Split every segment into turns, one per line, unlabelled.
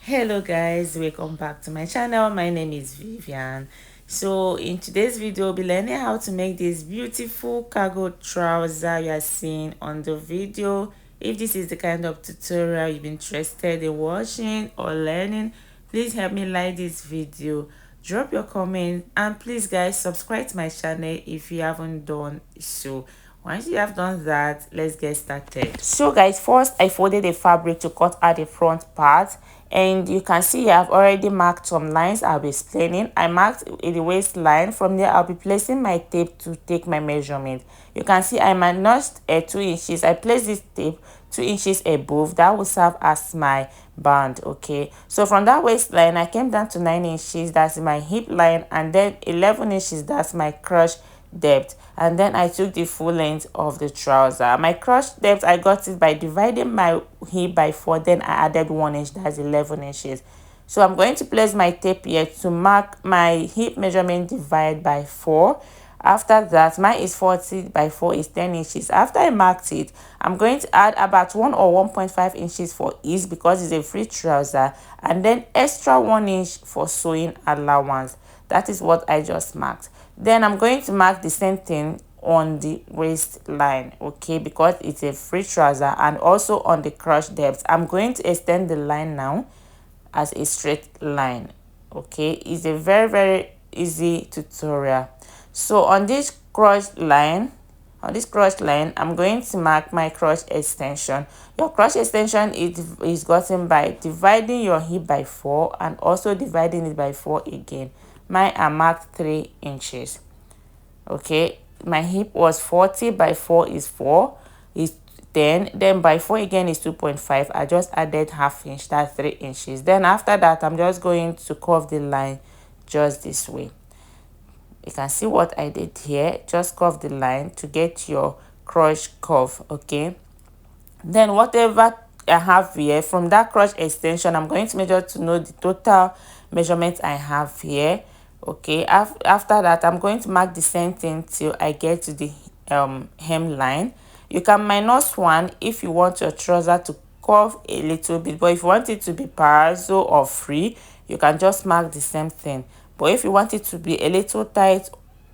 Hello guys, welcome back to my channel. My name is Vivian. So in today's video, we'll be learning how to make this beautiful cargo trouser you are seeing on the video. If this is the kind of tutorial you've been interested in watching or learning, please help me like this video, drop your comment, and please guys subscribe to my channel if you haven't done so. Once you have done that, let's get started. So guys, first I folded the fabric to cut out the front part, and you can see I've already marked some lines. I'll be explaining. I marked the waistline. From there I'll be placing my tape to take my measurement. You can see I minused 2 inches. I placed this tape 2 inches above. That will serve as my band. Okay, so from that waistline I came down to 9 inches. That's my hip line, and then 11 inches. That's my crotch depth, and then I took the full length of the trouser. My crotch depth, I got it by dividing my hip by 4, then I added 1 inch. That's 11 inches. So I'm going to place my tape here to mark my hip measurement divided by 4. After that, mine is 40 by 4 is 10 inches. After I marked it, I'm going to add about 1 or 1.5 inches for ease because it's a free trouser, and then extra 1 inch for sewing allowance. That is what I just marked. Then I'm going to mark the same thing on the waistline, okay, because it's a free trouser, and also on the crotch depth. I'm going to extend the line now as a straight line. Okay, it's a very easy tutorial. So on this crotch line, I'm going to mark my crotch extension. Your crotch extension is gotten by dividing your hip by 4 and also dividing it by 4 again. Mine are marked 3 inches. Okay, my hip was 40 by 4 is 4 is 10, then by 4 again is 2.5. I just added half inch, that's 3 inches. Then after that I'm just going to curve the line just this way. You can see what I did here. Just curve the line to get your crotch curve. Okay, then whatever I have here from that crotch extension, I'm going to measure to know the total measurement I have here. Okay, after that I'm going to mark the same thing till I get to the hem line. You can minus 1 if you want your trouser to curve a little bit, but if you want it to be palazzo or free, you can just mark the same thing. But if you want it to be a little tight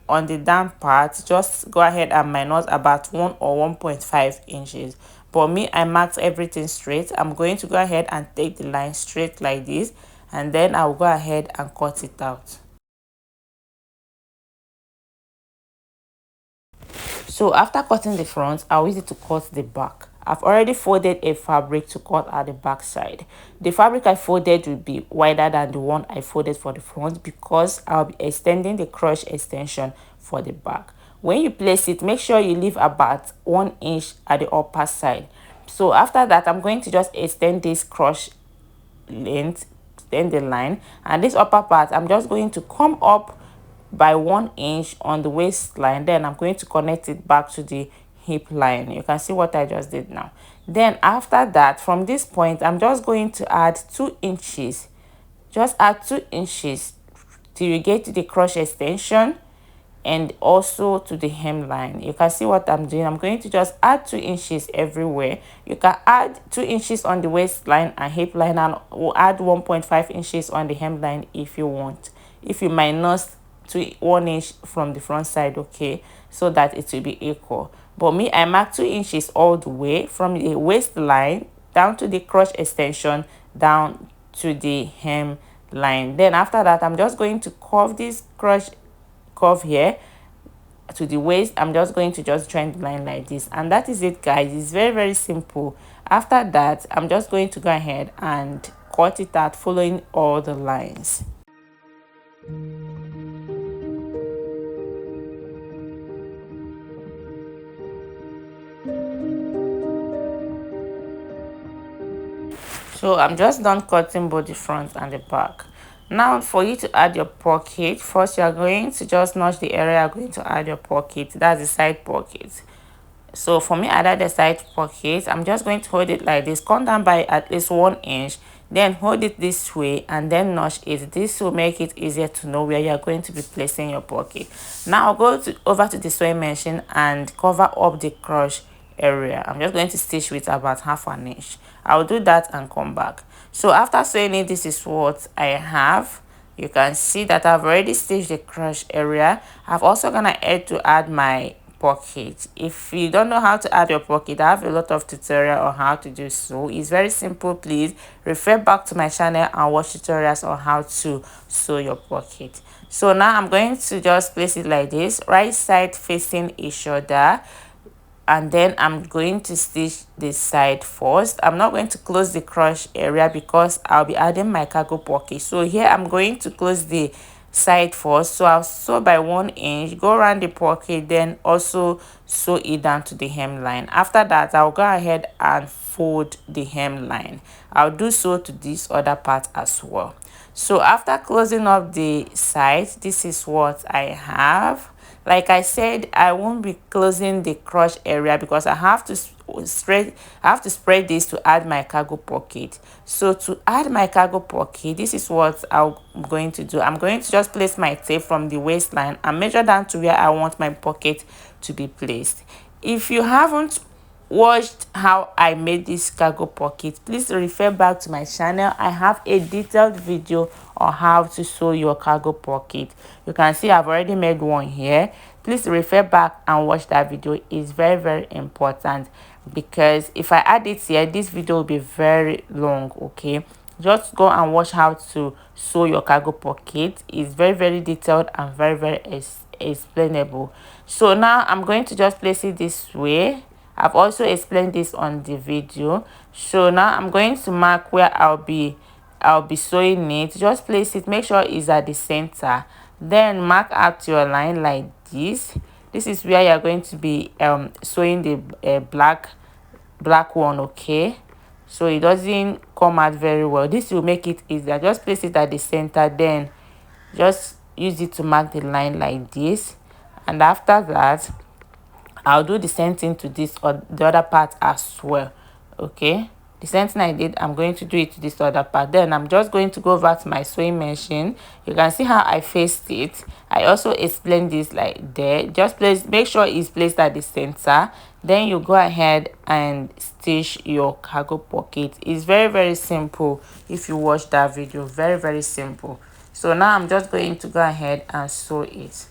on the down part, just go ahead and minus about 1 or 1.5 inches. But me, I marked everything straight. I'm going to go ahead and take the line straight like this, and then I'll go ahead and cut it out. So after cutting the front, I'll use it to cut the back. I've already folded a fabric to cut at the back side. The fabric I folded will be wider than the one I folded for the front because I'll be extending the crotch extension for the back. When you place it, make sure you leave about 1 inch at the upper side. So after that, I'm going to just extend this crotch length, extend the line, and this upper part, I'm just going to come up by 1 inch on the waistline. Then I'm going to connect it back to the hip line. You can see what I just did now. Then after that, from this point, I'm just going to add 2 inches. Just add 2 inches till you get to the crotch extension and also to the hemline. You can see what I'm doing. I'm going to just add 2 inches everywhere. You can add 2 inches on the waistline and hip line, and we'll add 1.5 inches on the hemline if you want. If you minus 1 inch from the front side, okay, so that it will be equal. But me, I mark 2 inches all the way from the waistline down to the crotch extension down to the hem line. Then after that, I'm just going to curve this crotch curve here to the waist. I'm just going to just join the line like this, and that is it, guys. It's very simple. After that, I'm just going to go ahead and cut it out following all the lines. So I'm just done cutting both the front and the back. Now for you to add your pocket, first you are going to just notch the area you're going to add your pocket. That's the side pocket. So for me, I added the side pocket. I'm just going to hold it like this, come down by at least 1 inch, then hold it this way and then notch it. This will make it easier to know where you're going to be placing your pocket. Now I'll go over to the sewing machine and cover up the crotch area. I'm just going to stitch with about half an inch. I'll do that and come back. So after sewing it, this is what I have. You can see that I've already stitched the crotch area. I've also gonna add to add my pocket. If you don't know how to add your pocket, I have a lot of tutorial on how to do so. It's very simple. Please refer back to my channel and watch tutorials on how to sew your pocket. So now I'm going to just place it like this, right side facing each other, and then I'm going to stitch this side first. I'm not going to close the crotch area because I'll be adding my cargo pocket. So here I'm going to close the side first. So I'll sew by 1 inch, go around the pocket, then also sew it down to the hemline. After that, I'll go ahead and fold the hemline. I'll do so to this other part as well. So after closing up the side, this is what I have. Like I said, I won't be closing the crotch area because I have to spread this to add my cargo pocket. So to add my cargo pocket, this is what I'm going to do. I'm going to just place my tape from the waistline and measure down to where I want my pocket to be placed. If you haven't watched how I made this cargo pocket, please refer back to my channel. I have a detailed video on how to sew your cargo pocket. You can see I've already made one here. Please refer back and watch that video. It's very important, because if I add it here, this video will be very long. Okay, just go and watch how to sew your cargo pocket. It's very detailed and very explainable. So now I'm going to just place it this way. I've also explained this on the video. So now I'm going to mark where I'll be sewing it. Just place it, make sure it's at the center, then mark out your line like this. This is where you're going to be sewing the black one. Okay, so it doesn't come out very well. This will make it easier. Just place it at the center, then just use it to mark the line like this. And after that, I'll do the same thing to this or the other part as well. Okay, the same thing I did, I'm going to do it to this other part. Then I'm just going to go over to my sewing machine. You can see how I faced it. I also explained this like there. Just make sure it's placed at the center. Then you go ahead and stitch your cargo pocket. It's very simple. If you watch that video, very simple. So now I'm just going to go ahead and sew it.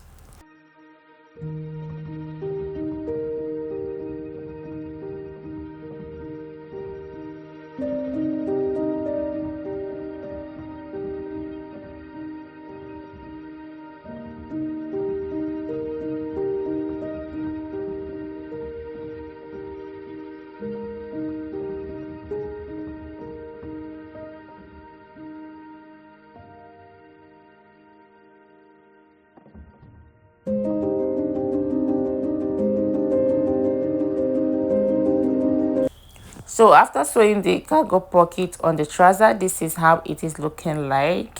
So after sewing the cargo pocket on the trouser, this is how it is looking like.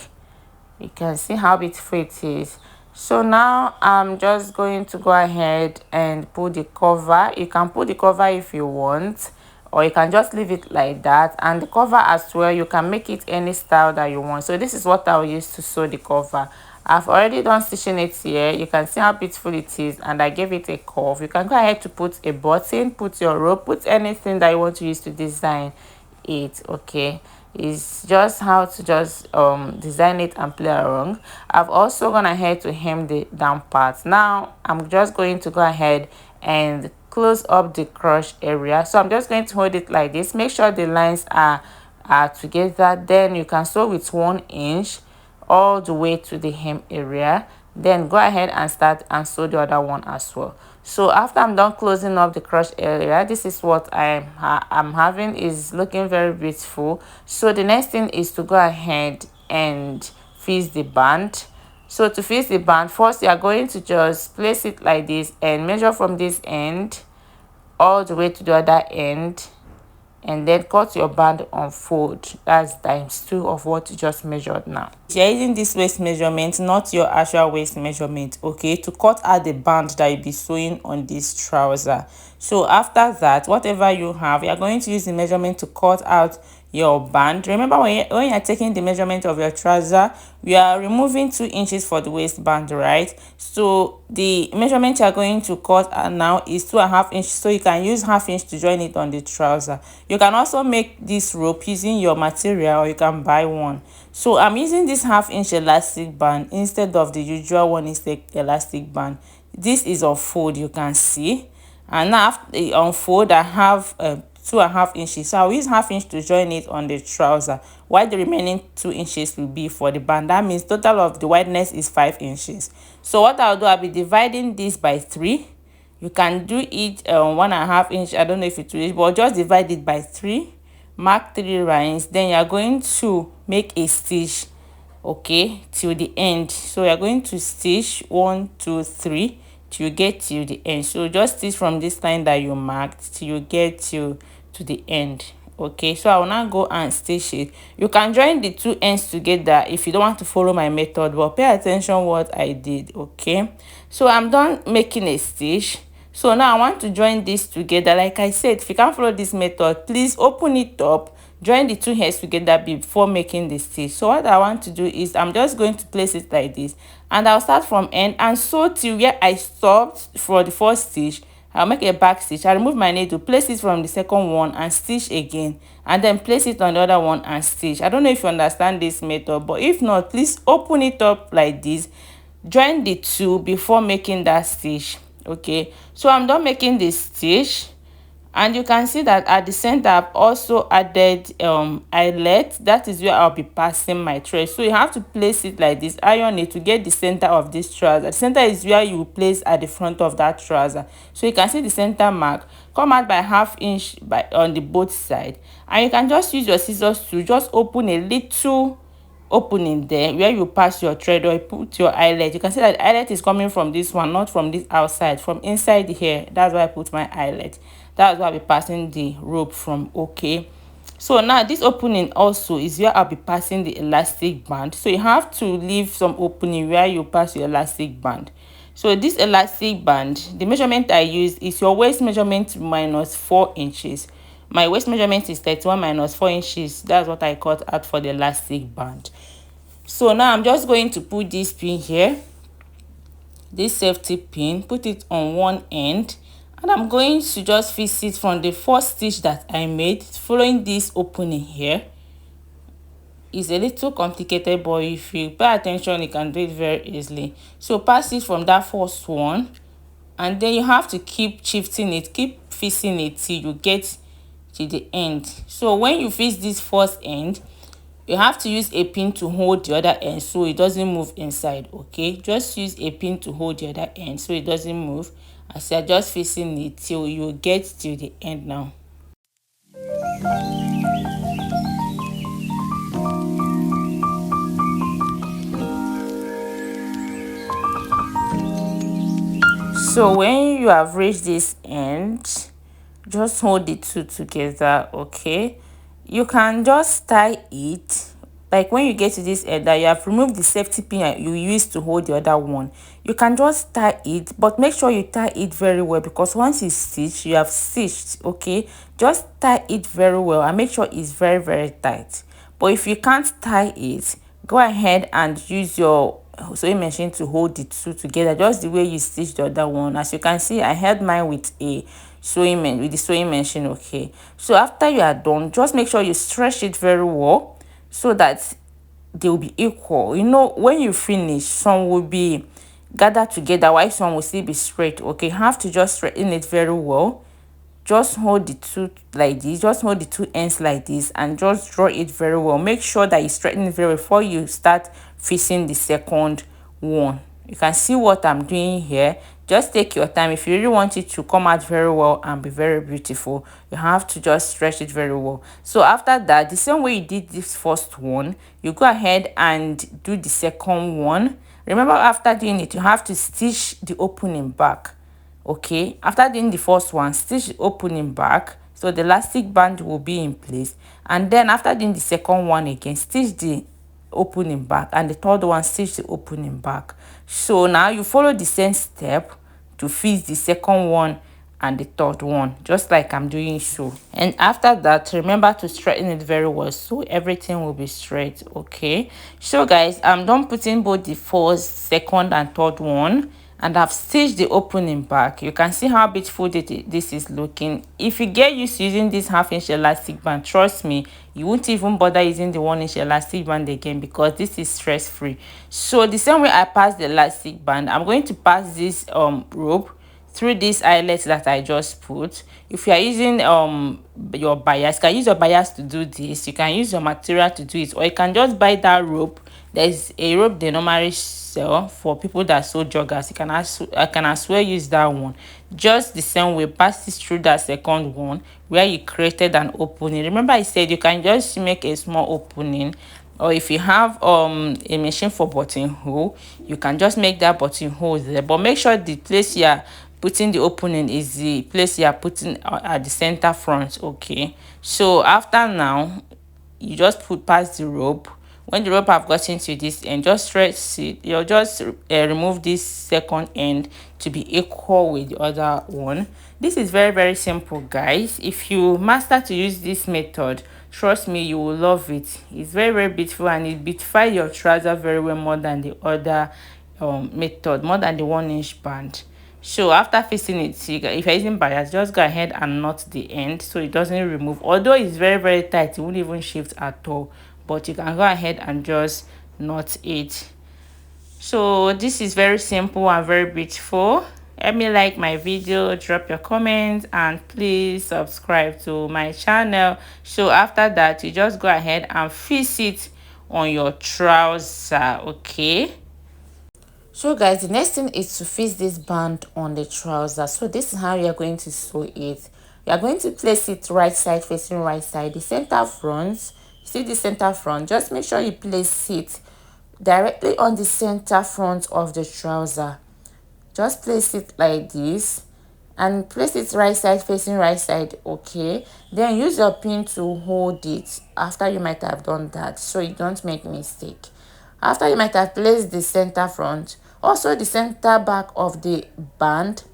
You can see how beautiful it is. So now I'm just going to go ahead and put the cover. You can put the cover if you want, or you can just leave it like that. And the cover as well, you can make it any style that you want. So this is what I'll use to sew the cover. I've already done stitching it here. You can see how beautiful it is, and I gave it a curve. You can go ahead to put a button, put your rope, put anything that you want to use to design it. Okay, it's just how to just design it and play around. I've also gone ahead to hem the down part. Now I'm just going to go ahead and close up the crotch area. So I'm just going to hold it like this. Make sure the lines are together. Then you can sew with 1 inch all the way to the hem area. Then go ahead and start and sew the other one as well. So after I'm done closing up the crotch area, this is what I'm having. Is looking very beautiful. So the next thing is to go ahead and fix the band. So to fix the band, first you are going to just place it like this and measure from this end all the way to the other end, and then cut your band on fold. That's ×2 of what you just measured now. You're using this waist measurement, not your actual waist measurement, okay, to cut out the band that you'll be sewing on this trouser. So after that, whatever you have, you're going to use the measurement to cut out your band. Remember, when you're taking the measurement of your trouser, we are removing 2 inches for the waistband, right? So the measurement you're going to cut now is 2.5 inches, so you can use half inch to join it on the trouser. You can also make this rope using your material, or you can buy one. So I'm using this half-inch elastic band instead of the usual 1 inch elastic band. This is on fold, you can see. And now after on fold, I have 2.5 inches, so I'll use half inch to join it on the trouser, while the remaining 2 inches will be for the band. That means total of the wideness is 5 inches. So what I'll do, I'll be dividing this by 3. You can do it 1.5 inch, I don't know if it will, but just divide it by 3, mark 3 lines, then you're going to make a stitch, okay, till the end. So you're going to stitch 1 2 3 till you get to the end. So just stitch from this line that you marked till you get to the end. Okay, so I will now go and stitch it. You can join the two ends together if you don't want to follow my method, but pay attention what I did. Okay, so I'm done making a stitch. So now I want to join this together. Like I said, if you can't follow this method, please open it up, join the two hairs together before making the stitch. So what I want to do is I'm just going to place it like this, and I'll start from end and sew till where I stopped for the first stitch. I'll make a back stitch. I remove my needle, place it from the second one and stitch again, and then place it on the other one and stitch. I don't know if you understand this method, but if not, please open it up like this, join the two before making that stitch. Okay, so I'm done making this stitch, and you can see that at the center I've also added eyelet. That is where I'll be passing my thread. So you have to place it like this, iron it to get the center of this trouser. The center is where you place at the front of that trouser. So you can see the center mark, come out by ½ inch by on the both side, and you can just use your scissors to just open a little opening there where you pass your thread, or you put your eyelet. You can see that the eyelet is coming from this one, not from this outside, from inside here. That's why I put my eyelet. That's why I'll be passing the rope from. Okay, so now this opening also is where I'll be passing the elastic band. So you have to leave some opening where you pass your elastic band. So this elastic band, the measurement I use is your waist measurement minus 4 inches. My waist measurement is 31 minus 4 inches. That's what I cut out for the elastic band. So now I'm just going to put this pin here, this safety pin, put it on one end, and I'm going to just fix it from the first stitch that I made, following this opening here. It's a little complicated, but if you pay attention, you can do it very easily. So pass it from that first one, and then you have to keep shifting it, keep fixing it till you get to the end. So when you fix this first end, you have to use a pin to hold the other end so it doesn't move inside. Okay, just use a pin to hold the other end so it doesn't move, as you're just fixing it till you get to the end now. So when you have reached this end, just hold the two together. Okay, you can just tie it. Like when you get to this end that you have removed the safety pin you used to hold the other one, you can just tie it, but make sure you tie it very well, because once you stitch, you have stitched. Okay, just tie it very well and make sure it's very tight. But if you can't tie it, go ahead and use your sewing machine to hold the two together, just the way you stitch the other one. As you can see, I held mine with a with the sewing machine. Okay, so after you are done, just make sure you stretch it very well so that they will be equal. You know, when you finish, some will be gathered together while some will still be straight. Okay, you have to just straighten it very well. Just hold the two like this, just hold the two ends like this, and just draw it very well. Make sure that you straighten it very well before you start fixing the second one. You can see what I'm doing here. Just take your time. If you really want it to come out very well and be very beautiful, you have to just stretch it very well. So after that, the same way you did this first one, you go ahead and do the second one. Remember, after doing it, you have to stitch the opening back. Okay, after doing the first one, stitch the opening back so the elastic band will be in place, and then after doing the second one again, stitch the opening back, and the third one, stitch the opening back. So now you follow the same step to fix the second one and the third one, just like I'm doing so. And after that, remember to straighten it very well so everything will be straight. Okay, so guys, I'm done putting both the first, second and third one, and I've stitched the opening back. You can see how beautiful this is looking. If you get used to using this 1/2 inch elastic band, trust me, you won't even bother using the 1 inch elastic band again, because this is stress free. So the same way I pass the elastic band, I'm going to pass this rope through this eyelet that I just put. If you are using your bias, you can use your bias to do this. You can use your material to do it, or you can just buy that rope. There's a rope they normally sell for people that sew joggers. I can as well use that one. Just the same way, pass this through that second one where you created an opening. Remember I said you can just make a small opening, or if you have a machine for buttonhole, you can just make that buttonhole there, but make sure the place you are putting the opening is the place you are putting at the center front. Okay, so after now, you just put past the rope. When the rope have gotten to this end, just stretch it. You'll just remove this second end to be equal with the other one. This is very simple, guys. If you master to use this method, trust me, you will love it. It's very beautiful, and it beautify your trouser very well, more than the other method, more than the 1 inch band. So after fixing it, if you're using bias, just go ahead and knot the end so it doesn't remove. Although it's very tight, it won't even shift at all, but you can go ahead and just knot it. So this is very simple and very beautiful. Let me like my video, drop your comments, and please subscribe to my channel. So after that, you just go ahead and fix it on your trouser. Okay, so guys, the next thing is to fix this band on the trouser. So this is how you are going to sew it. You are going to place it right side facing right side, the center front. See the center front, just make sure you place it directly on the center front of the trouser. Just place it like this and place it right side facing right side. Okay, then use your pin to hold it after you might have done that, so you don't make mistake. After you might have placed the center front, also the center back of the band,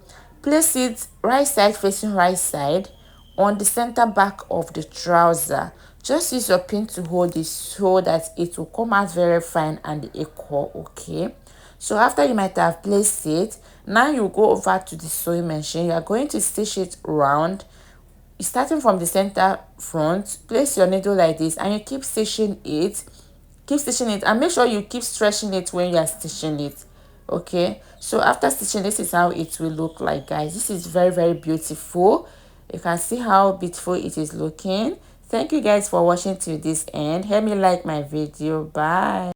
place it right side facing right side on the center back of the trouser. Just use your pin to hold it so that it will come out very fine and equal. Okay, so after you might have placed it, now you go over to the sewing machine. You are going to stitch it round, starting from the center front. Place your needle like this and you keep stitching it. And make sure you keep stretching it when you are stitching it. Okay, so after stitching, this is how it will look like, guys. This is very beautiful. You can see how beautiful it is looking. Thank you guys for watching till this end. Help me like my video. Bye.